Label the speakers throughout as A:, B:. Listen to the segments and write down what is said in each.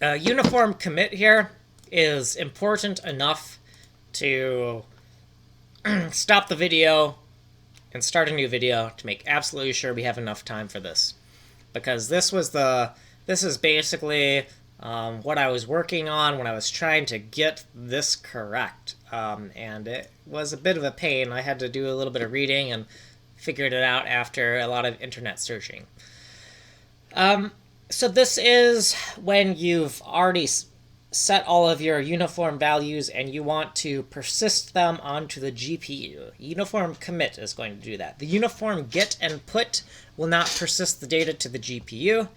A: Uniform commit here is important enough to stop the video and start a new video to make absolutely sure we have enough time for this. Because this is basically what I was working on when I was trying to get this correct. And it was a bit of a pain. I had to do a little bit of reading and figured it out after a lot of internet searching. So this is when you've already set all of your uniform values and you want to persist them onto the GPU. Uniform commit is going to do that. The uniform get and put will not persist the data to the GPU.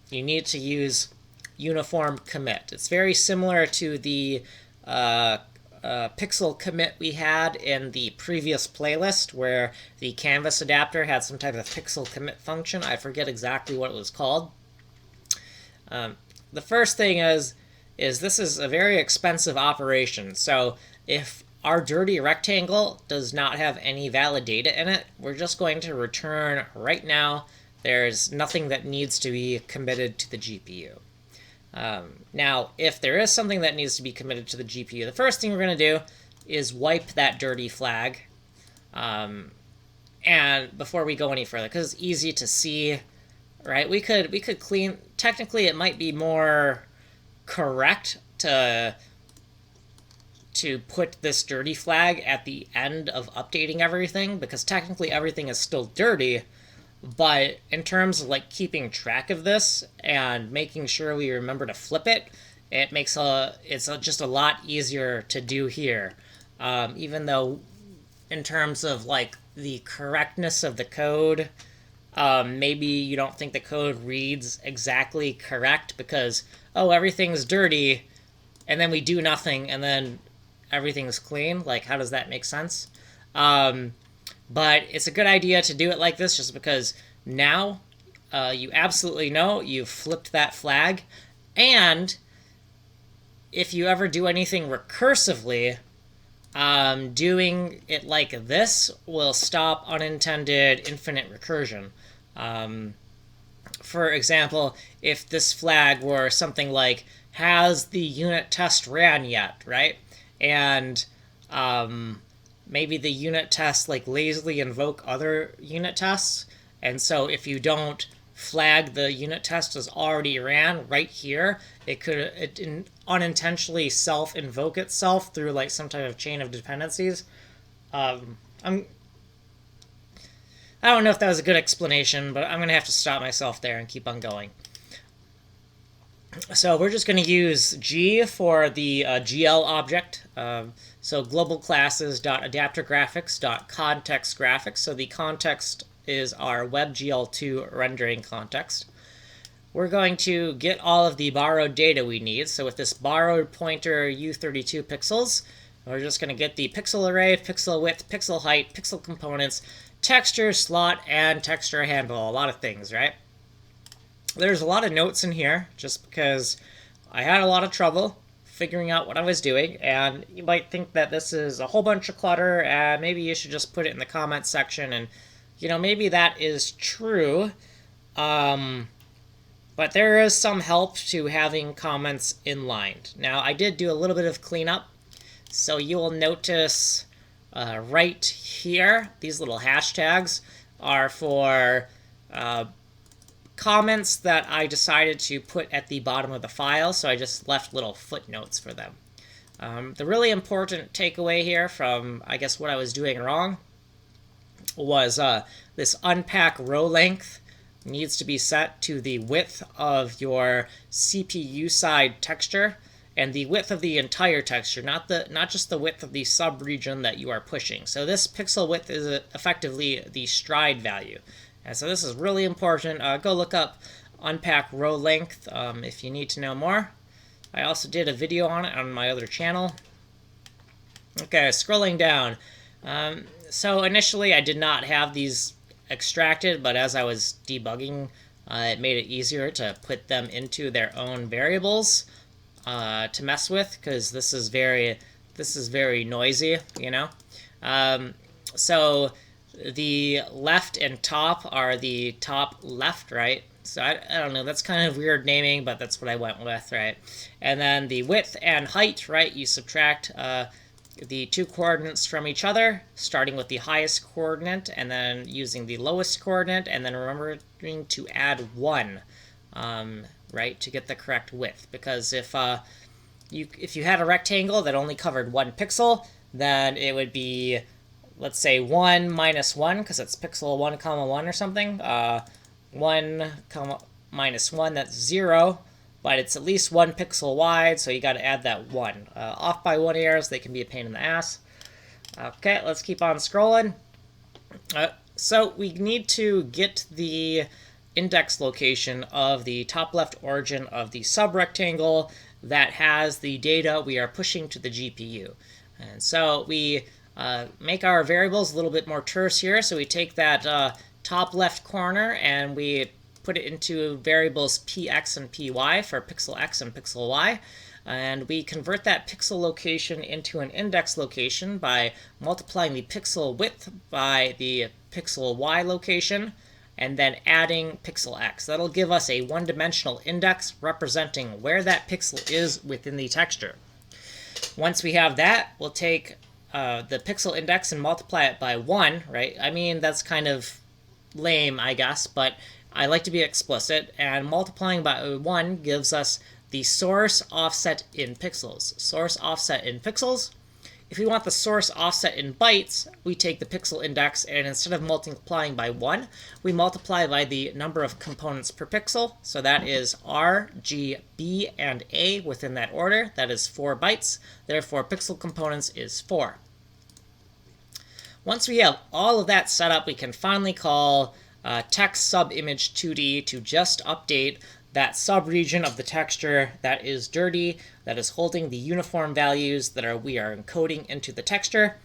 A: You need to use uniform commit. It's very similar to the pixel commit we had in the previous playlist where the canvas adapter had some type of pixel commit function. I forget exactly what it was called. The first thing is this is a very expensive operation. So if our dirty rectangle does not have any valid data in it, we're just going to return right now. There's nothing that needs to be committed to the GPU. Now, if there is something that needs to be committed to the GPU, the first thing we're going to do is wipe that dirty flag. And before we go any further, because it's easy to see, right? We could clean. Technically, it might be more correct to put this dirty flag at the end of updating everything, because technically everything is still dirty. But in terms of like keeping track of this and making sure we remember to flip it, it makes just a lot easier to do here. Even though in terms of like the correctness of the code, maybe you don't think the code reads exactly correct because, oh, everything's dirty, and then we do nothing, and then everything's clean. Like, how does that make sense? But it's a good idea to do it like this just because now you absolutely know you've flipped that flag. And if you ever do anything recursively, doing it like this will stop unintended infinite recursion. For example, if this flag were something like, has the unit test ran yet, right? And maybe the unit tests like lazily invoke other unit tests, and so if you don't flag the unit test as already ran right here, it could unintentionally self-invoke itself through like some type of chain of dependencies. I don't know if that was a good explanation, but I'm going to have to stop myself there and keep on going. So we're just going to use G for the GL object. So global classes.adaptergraphics.contextGraphics. So the context is our WebGL2 rendering context. We're going to get all of the borrowed data we need. So with this borrowed pointer U32 pixels, we're just going to get the pixel array, pixel width, pixel height, pixel components, texture, slot, and texture handle. A lot of things, right? There's a lot of notes in here just because I had a lot of trouble figuring out what I was doing, and you might think that this is a whole bunch of clutter and maybe you should just put it in the comments section, and maybe that is true, but there is some help to having comments inlined. Now I did do a little bit of cleanup, so you will notice right here these little hashtags are for comments that I decided to put at the bottom of the file, so I just left little footnotes for them. The really important takeaway here from, I guess, what I was doing wrong was this unpack row length needs to be set to the width of your CPU side texture and the width of the entire texture, not just the width of the subregion that you are pushing. So this pixel width is effectively the stride value. And so this is really important. Go look up unpack row length if you need to know more. I also did a video on it on my other channel. Okay, scrolling down. So initially I did not have these extracted, but as I was debugging, it made it easier to put them into their own variables to mess with, because this is very noisy, So the left and top are the top left, right? So I don't know, that's kind of weird naming, but that's what I went with, right? And then the width and height, right? You subtract the two coordinates from each other, starting with the highest coordinate and then using the lowest coordinate, and then remembering to add 1, right, to get the correct width. Because if you had a rectangle that only covered 1 pixel, then it would be, let's say, 1 minus 1, because it's pixel 1 comma 1 or something. 1 comma minus 1, that's 0, but it's at least 1 pixel wide, so you got to add that 1. Off by 1 errors, they can be a pain in the ass. Okay, let's keep on scrolling. So we need to get the index location of the top left origin of the subrectangle that has the data we are pushing to the GPU. And so we make our variables a little bit more terse here. So we take that top left corner and we put it into variables px and py for pixel x and pixel y. And we convert that pixel location into an index location by multiplying the pixel width by the pixel y location and then adding pixel x. That'll give us a one-dimensional index representing where that pixel is within the texture. Once we have that, we'll take the pixel index and multiply it by 1, right? I mean, that's kind of lame, I guess, but I like to be explicit, and multiplying by 1 gives us the source offset in pixels. Source offset in pixels. If we want the source offset in bytes, we take the pixel index, and instead of multiplying by 1, we multiply by the number of components per pixel. So that is R, G, B, and A within that order. That is 4 bytes. Therefore, pixel components is 4. Once we have all of that set up, we can finally call text subimage 2D to just update that subregion of the texture that is dirty, that is holding the uniform values that we are encoding into the texture.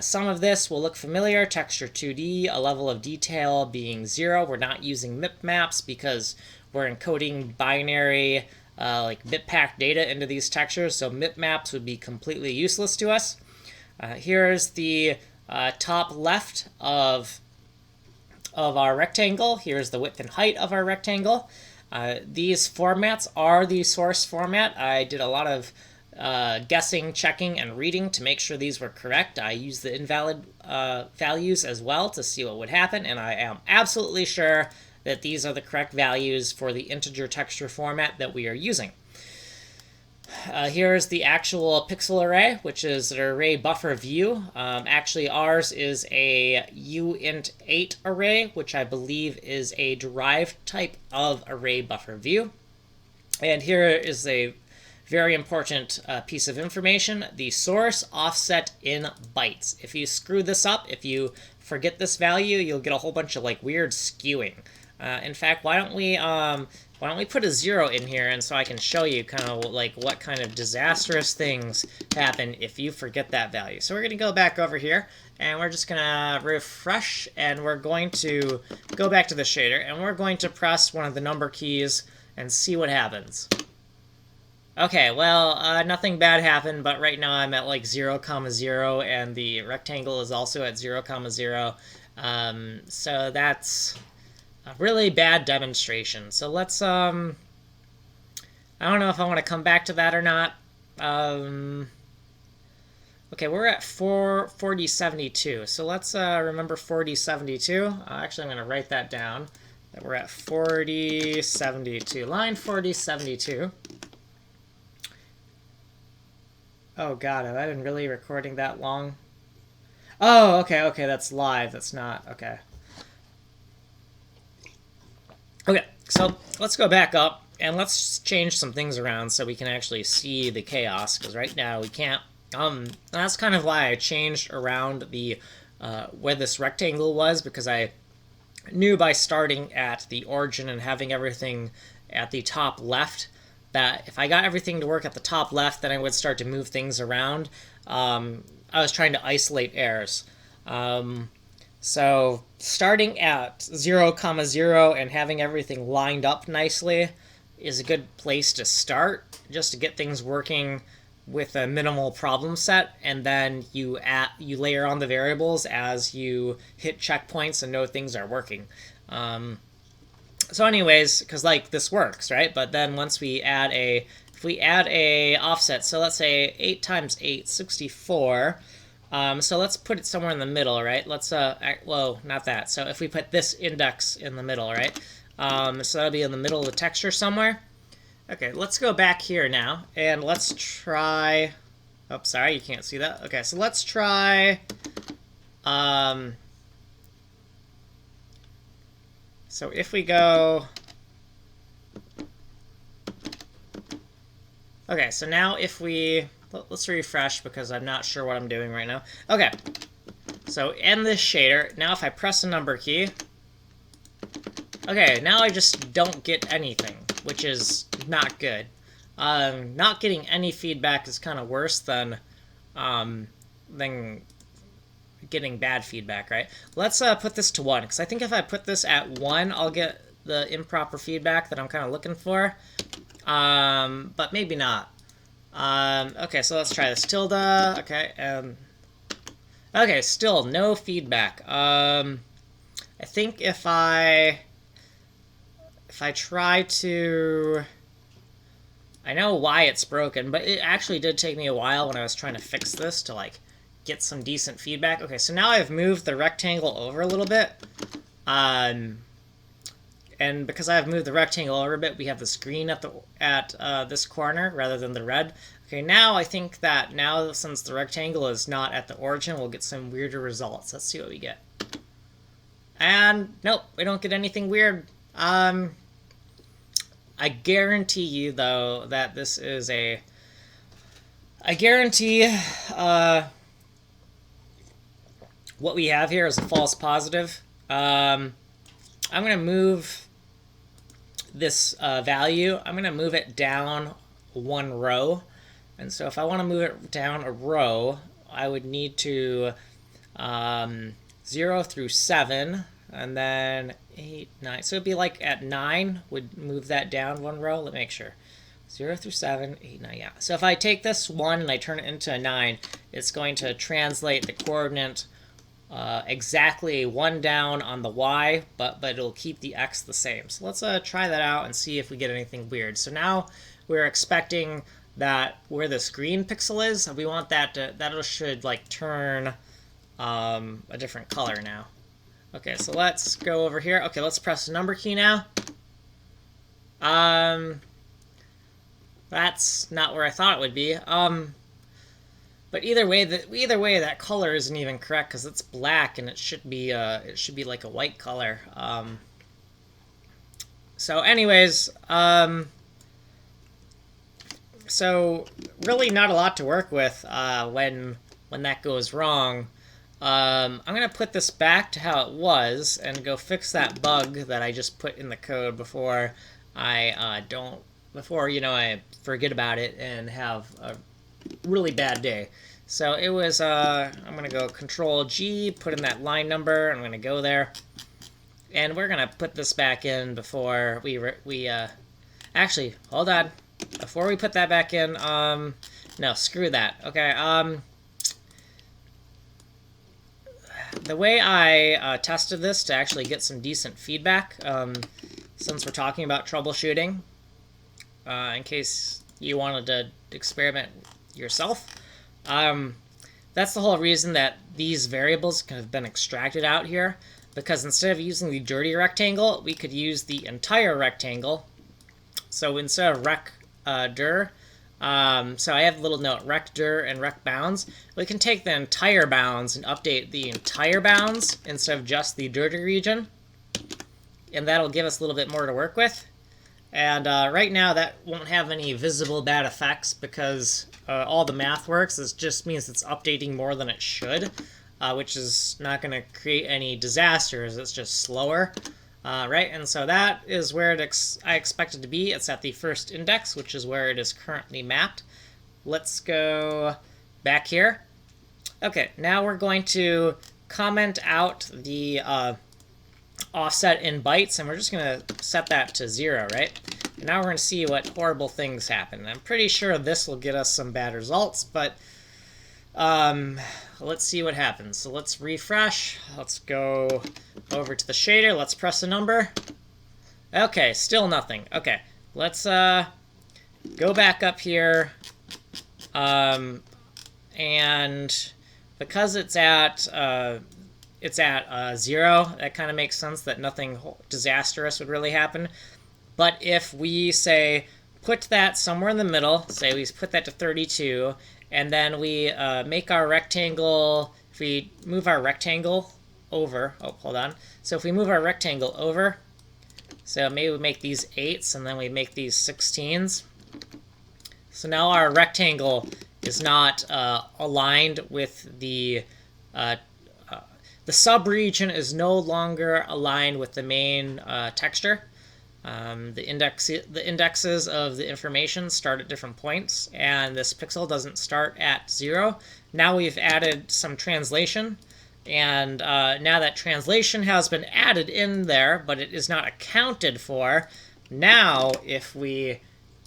A: Some of this will look familiar. Texture 2D, a level of detail being 0. We're not using MIP maps because we're encoding binary like bitpack data into these textures, so MIP maps would be completely useless to us. Here's the top left of our rectangle. Here's the width and height of our rectangle. These formats are the source format. I did a lot of guessing, checking, and reading to make sure these were correct. I used the invalid values as well to see what would happen, and I am absolutely sure that these are the correct values for the integer texture format that we are using. Here's the actual pixel array, which is an array buffer view. Actually, ours is a uint8 array, which I believe is a derived type of array buffer view. And here is a very important piece of information, the source offset in bytes. If you screw this up, if you forget this value, you'll get a whole bunch of like weird skewing. In fact, why don't we put a 0 in here, and so I can show you kind of like what kind of disastrous things happen if you forget that value. So we're going to go back over here, and we're just going to refresh, and we're going to go back to the shader, and we're going to press one of the number keys and see what happens. Okay, well, nothing bad happened, but right now I'm at like 0, 0, and the rectangle is also at 0, 0. So that's a really bad demonstration. So let's, I don't know if I want to come back to that or not. Okay, we're at 4072. So let's remember 4072. Actually, I'm going to write that down. That we're at 4072. Line 4072. Oh god, have I been really recording that long? Oh, okay, that's live. That's not, okay. Okay, so let's go back up and let's change some things around so we can actually see the chaos, because right now we can't. That's kind of why I changed around the where this rectangle was, because I knew by starting at the origin and having everything at the top left that if I got everything to work at the top left, then I would start to move things around. I was trying to isolate errors. So starting at 0, 0 and having everything lined up nicely is a good place to start, just to get things working with a minimal problem set, and then you layer on the variables as you hit checkpoints and know things are working. So anyways, because like this works, right? But then once we add if we add a offset, so let's say 8 times 8, 64. So let's put it somewhere in the middle, right? Let's, well, not that. So if we put this index in the middle, right? So that'll be in the middle of the texture somewhere. Okay, let's go back here now, and let's try, oh, sorry, you can't see that. Okay, so let's try, so if we go, okay, so now if we, let's refresh because I'm not sure what I'm doing right now. Okay, so in this shader, now if I press the number key, okay, now I just don't get anything, which is not good. Not getting any feedback is kind of worse than getting bad feedback, right? Let's put this to 1, because I think if I put this at 1, I'll get the improper feedback that I'm kind of looking for. But maybe not. Okay, so let's try this. Tilde, okay, okay, still no feedback. I think if I try to, I know why it's broken, but it actually did take me a while when I was trying to fix this to like get some decent feedback. Okay, so now I've moved the rectangle over a little bit. And because I've moved the rectangle over a bit, we have this green at this corner rather than the red. Okay, now I think that now since the rectangle is not at the origin, we'll get some weirder results. Let's see what we get. And nope, we don't get anything weird. I guarantee you, though, that this is a... I guarantee what we have here is a false positive. I'm going to move this value. I'm going to move it down 1 row. And so if I want to move it down a row, I would need to 0 through 7, and then 8, 9. So it'd be like at 9, would move that down 1 row. Let me make sure. 0 through 7, 8, 9, yeah. So if I take this 1 and I turn it into a 9, it's going to translate the coordinate exactly 1 down on the y, but it'll keep the x the same. So let's try that out and see if we get anything weird. So now we're expecting that where this green pixel is, we want that should like turn a different color now. Okay, so let's go over here. Okay, let's press the number key now. That's not where I thought it would be. But either way, that color isn't even correct because it's black and it should be like a white color. So anyways, so really not a lot to work with when that goes wrong. I'm gonna put this back to how it was and go fix that bug that I just put in the code before I I forget about it and have a really bad day. So it was, I'm going to go Control G, put in that line number, I'm going to go there, and we're going to put this back in before actually, hold on, before we put that back in, no, screw that, okay, the way I tested this to actually get some decent feedback, since we're talking about troubleshooting, in case you wanted to experiment yourself. That's the whole reason that these variables have been extracted out here, because instead of using the dirty rectangle, we could use the entire rectangle. So instead of rec_dir, so I have a little note, rec_dir and rec_bounds. We can take the entire bounds and update the entire bounds instead of just the dirty region, and that'll give us a little bit more to work with. And right now that won't have any visible bad effects because all the math works. It just means it's updating more than it should, which is not going to create any disasters. It's just slower, right? And so that is where I expect it to be. It's at the first index, which is where it is currently mapped. Let's go back here. Okay, now we're going to comment out the offset in bytes, and we're just going to set that to 0, right? And now we're going to see what horrible things happen. I'm pretty sure this will get us some bad results, but let's see what happens. So let's refresh. Let's go over to the shader. Let's press a number. Okay, still nothing. Okay, let's go back up here. And because it's at 0, that kind of makes sense that nothing disastrous would really happen. But if we say put that somewhere in the middle, say we put that to 32, and then we make our rectangle, if we move our rectangle over, oh, hold on. So if we move our rectangle over, so maybe we make these 8s and then we make these 16s. So now our rectangle is not aligned with the subregion is no longer aligned with the main texture. The indexes of the information start at different points, and this pixel doesn't start at 0. Now we've added some translation, and now that translation has been added in there, but it is not accounted for. Now, if we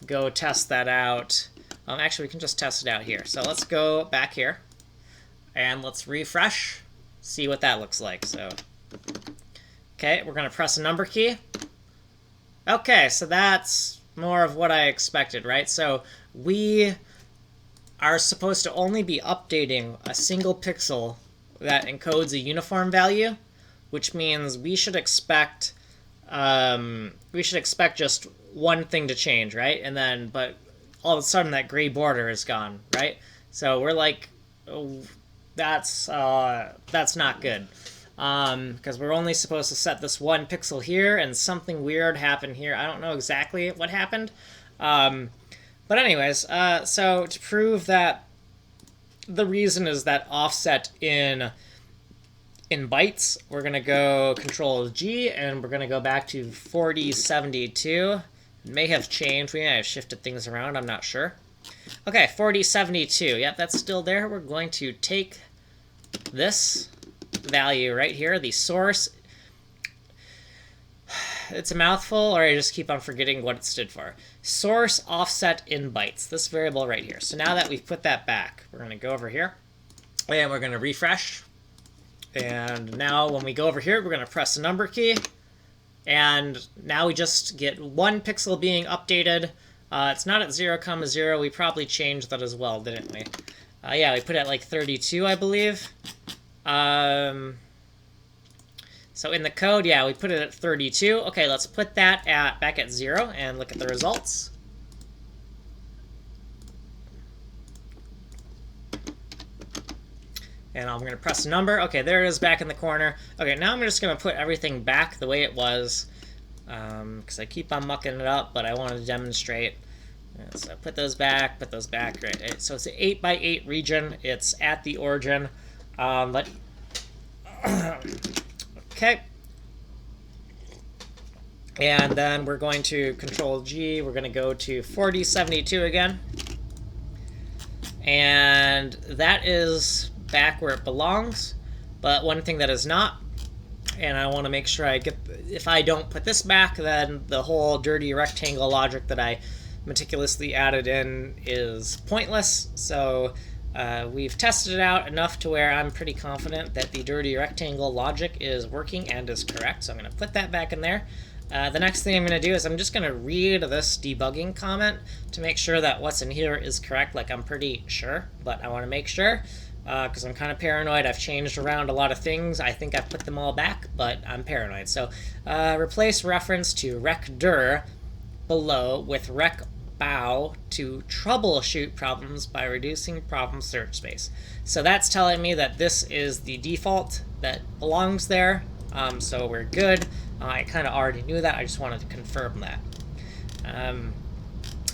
A: go test that out, actually we can just test it out here. So let's go back here, and let's refresh, see what that looks like. So, okay, we're going to press a number key. Okay, so that's more of what I expected, right? So we are supposed to only be updating a single pixel that encodes a uniform value, which means we should expect just one thing to change, right? And then, but all of a sudden that gray border is gone, right? So we're like, oh, that's not good. Because we're only supposed to set this one pixel here, and something weird happened here. I don't know exactly what happened. But anyways, so to prove that the reason is that offset in bytes, we're going to go Control-G, and we're going to go back to 4072. It may have changed. We may have shifted things around. I'm not sure. Okay, 4072. Yep, that's still there. We're going to take this value right here, the source. It's a mouthful, or I just keep on forgetting what it stood for. Source offset in bytes, this variable right here. So now that we've put that back, we're going to go over here, and we're going to refresh. And now when we go over here, we're going to press the number key, and now we just get one pixel being updated. It's not at 0,0. We probably changed that as well, didn't we? Yeah, we put it at like 32, I believe. So in the code, yeah, we put it at 32. Okay, let's put that back at 0 and look at the results. And I'm going to press a number. Okay, there it is back in the corner. Okay, now I'm just going to put everything back the way it was, because I keep on mucking it up, but I wanted to demonstrate. So put those back, right? So it's an 8x8 region. It's at the origin. Okay. And then we're going to Control-G. We're going to go to 4072 again. And that is back where it belongs. But one thing that is not, and I want to make sure I get, if I don't put this back, then the whole dirty rectangle logic that I meticulously added in is pointless. So we've tested it out enough to where I'm pretty confident that the dirty rectangle logic is working and is correct. So I'm going to put that back in there. The next thing I'm going to do is I'm just going to read this debugging comment to make sure that what's in here is correct. Like, I'm pretty sure, but I want to make sure because I'm kind of paranoid. I've changed around a lot of things. I think I've put them all back, but I'm paranoid. So replace reference to rec_dir below with rec_bow to troubleshoot problems by reducing problem search space. So that's telling me that this is the default that belongs there. So we're good. I kind of already knew that. I just wanted to confirm that.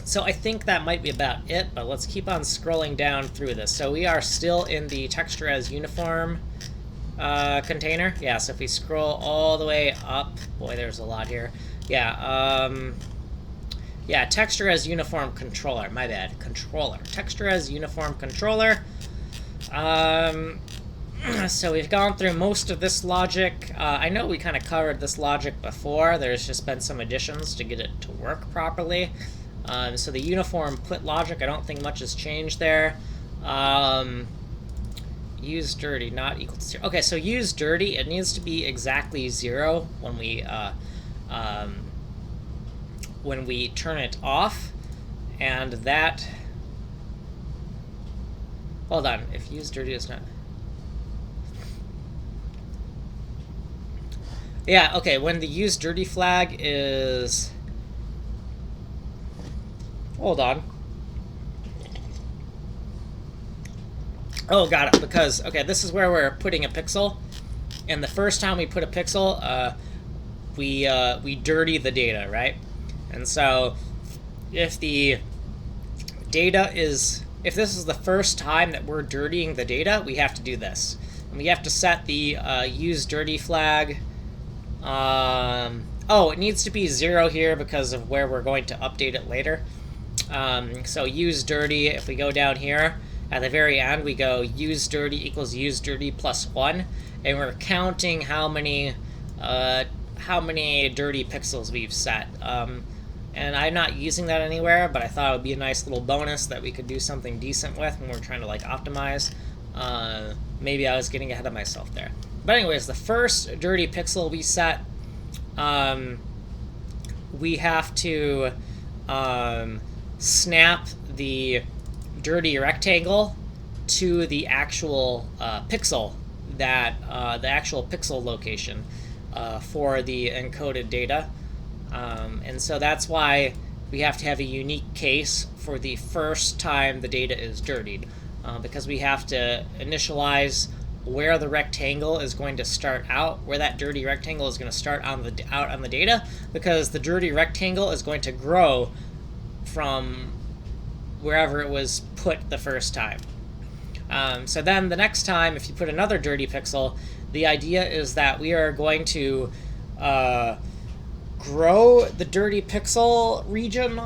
A: So I think that might be about it, but let's keep on scrolling down through this. So we are still in the texture as uniform container. Yeah, so if we scroll all the way up, boy, there's a lot here. Yeah, yeah, texture as uniform controller. My bad, controller. Texture as uniform controller. So we've gone through most of this logic. I know we kind of covered this logic before. There's just been some additions to get it to work properly. So the uniform put logic, I don't think much has changed there. Use dirty, not equal to 0. Okay, so use dirty, it needs to be exactly 0 when we when we turn it off, and that, hold on, if use dirty is not, yeah, okay, when the use dirty flag is, hold on. Oh, got it, because, okay, this is where we're putting a pixel, and the first time we put a pixel, we dirty the data, right? And so if the data is, if this is the first time that we're dirtying the data, we have to do this. And we have to set the use dirty flag. Oh, it needs to be 0 here because of where we're going to update it later. So use dirty, if we go down here, at the very end we go use dirty equals use dirty plus 1, and we're counting how many dirty pixels we've set. And I'm not using that anywhere, but I thought it would be a nice little bonus that we could do something decent with when we're trying to like optimize. Maybe I was getting ahead of myself there. But anyways, the first dirty pixel we set, we have to snap the dirty rectangle to the actual pixel, that the actual pixel location for the encoded data. And so that's why we have to have a unique case for the first time the data is dirtied, because we have to initialize where the rectangle is going to start out, where that dirty rectangle is going to start on the data, because the dirty rectangle is going to grow from wherever it was put the first time. So then the next time, if you put another dirty pixel, the idea is that we are going to grow the dirty pixel region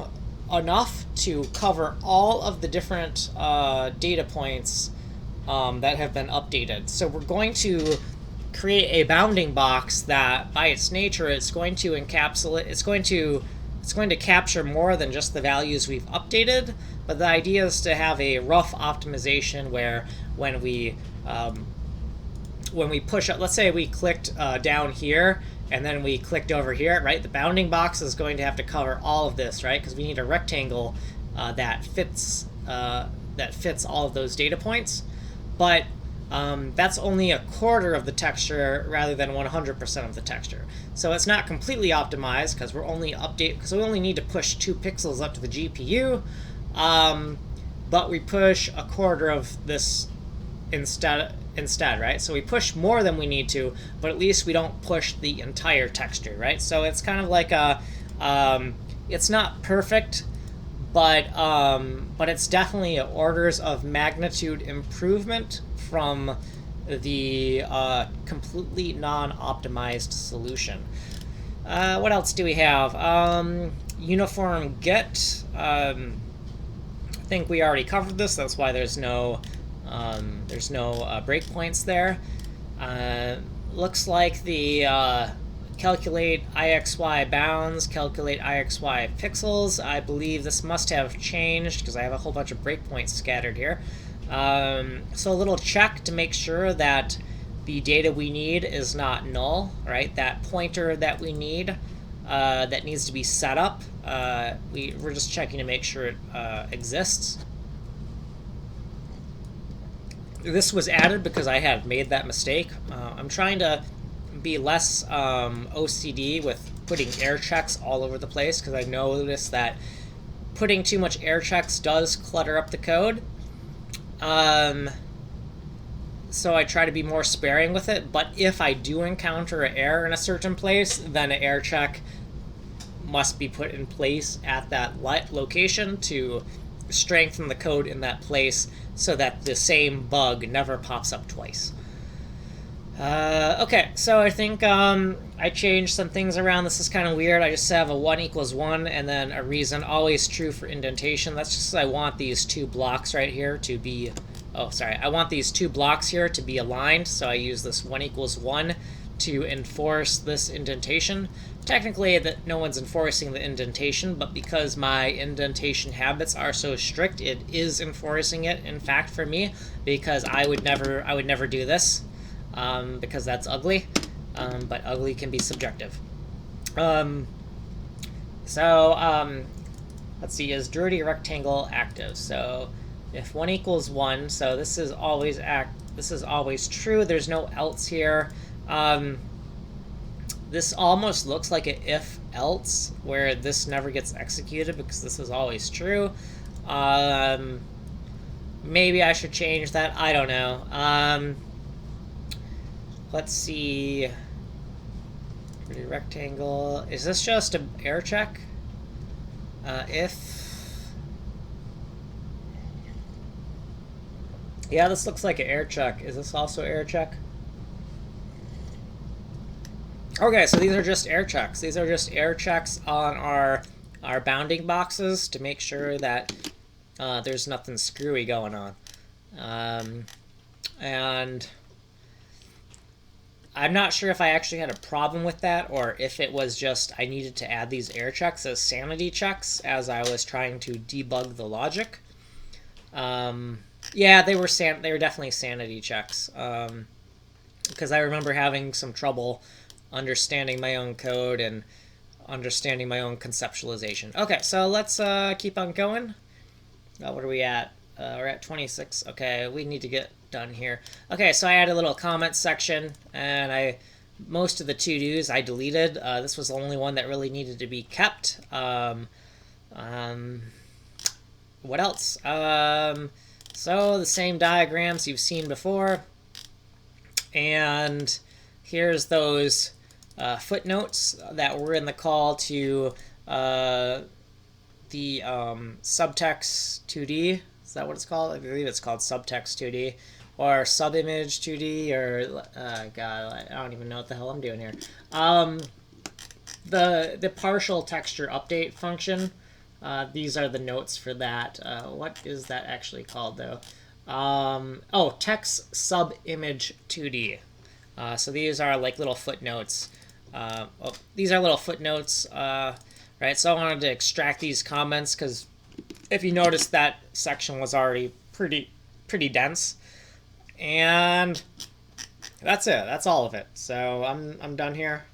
A: enough to cover all of the different data points that have been updated. So we're going to create a bounding box that, by its nature, it's going to encapsulate, it's going to capture more than just the values we've updated, but the idea is to have a rough optimization where when we push up, let's say we clicked down here and then we clicked over here, right? The bounding box is going to have to cover all of this, right? Because we need a rectangle that fits all of those data points. But that's only a quarter of the texture rather than 100% of the texture. So it's not completely optimized because we only need to push 2 pixels up to the GPU, but we push a quarter of this instead, right? So we push more than we need to, but at least we don't push the entire texture, right? So it's kind of like a, it's not perfect, but it's definitely orders of magnitude improvement from the completely non-optimized solution. What else do we have? Uniform get. I think we already covered this. That's why there's no breakpoints there. Looks like the calculate IXY bounds, calculate IXY pixels. I believe this must have changed because I have a whole bunch of breakpoints scattered here. So a little check to make sure that the data we need is not null, right? That pointer that we need that needs to be set up, we're just checking to make sure it exists. This was added because I had made that mistake. I'm trying to be less OCD with putting air checks all over the place because I noticed that putting too much air checks does clutter up the code. So I try to be more sparing with it, but if I do encounter an error in a certain place, then an air check must be put in place at that location to strengthen the code in that place so that the same bug never pops up twice. Okay, so I think I changed some things around. This is kind of weird. I just have a 1 = 1 and then a reason, always true for indentation. That's just I want these 2 blocks right here to be, I want these 2 blocks here to be aligned, so I use this 1 = 1 to enforce this indentation. Technically, that no one's enforcing the indentation, but because my indentation habits are so strict, it is enforcing it, in fact, for me, because I would never do this. Because that's ugly, but ugly can be subjective. So, let's see, is dirty rectangle active? So, if 1 equals 1, so this is always this is always true. There's no else here. This almost looks like an if else, where this never gets executed because this is always true. Maybe I should change that. I don't know. Let's see. Pretty rectangle. Is this just an error check? If. Yeah, this looks like an error check. Is this also error check? Okay, so these are just error checks. These are just error checks on our bounding boxes to make sure that there's nothing screwy going on. And I'm not sure if I actually had a problem with that or if it was just I needed to add these error checks as sanity checks as I was trying to debug the logic. Yeah, they were definitely sanity checks. Because I remember having some trouble understanding my own code and understanding my own conceptualization. Okay, so let's keep on going. What are we at? We're at 26. Okay, we need to get done here. Okay, so I had a little comment section, and most of the to-dos I deleted. This was the only one that really needed to be kept. What else? So the same diagrams you've seen before. And here's those footnotes that were in the call to the subtext 2D. Is that what it's called? I believe it's called subtext 2D. Or subimage 2D, or God, I don't even know what the hell I'm doing here. The partial texture update function. These are the notes for that. What is that actually called, though? Oh, text subimage 2D. So these are like little footnotes. These are little footnotes, right? So I wanted to extract these comments because if you notice, that section was already pretty dense. And that's it. That's all of it. So I'm done here.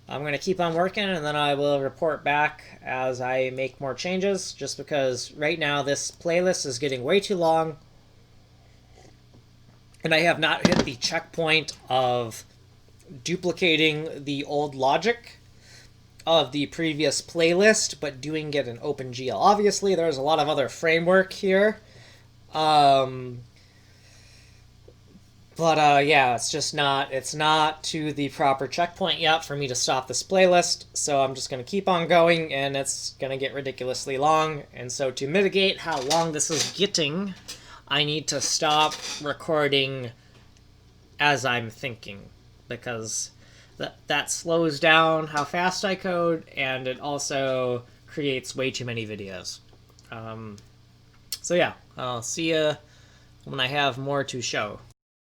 A: I'm going to keep on working, and then I will report back as I make more changes, just because right now this playlist is getting way too long, and I have not hit the checkpoint of duplicating the old logic of the previous playlist, but doing it in OpenGL. Obviously, there's a lot of other framework here. But yeah, it's not to the proper checkpoint yet for me to stop this playlist, so I'm just going to keep on going, and it's going to get ridiculously long. And so to mitigate how long this is getting, I need to stop recording as I'm thinking, because that slows down how fast I code, and it also creates way too many videos. So yeah, I'll see you when I have more to show.